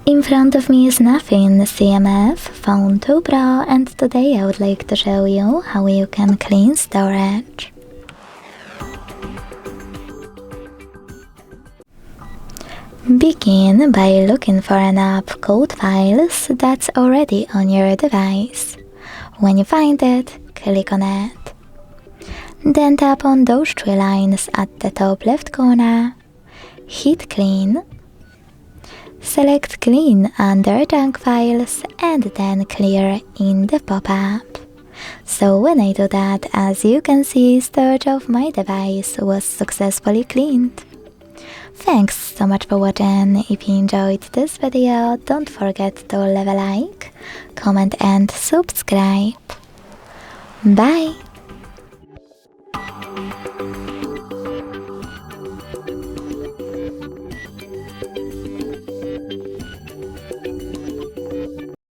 In front of me is nothing CMF Phone 2 Pro, and today I would like to show you how you can clean storage. Begin by looking for an app code files that's already on your device. When you find it, click on it. Then tap on those three lines at the top left corner. Hit clean. Select clean under junk files and then clear in the pop-up. So when I do that, as you can see, storage of my device was successfully cleaned. Thanks so much for watching. If you enjoyed this video, don't forget to leave a like, comment and subscribe. Bye!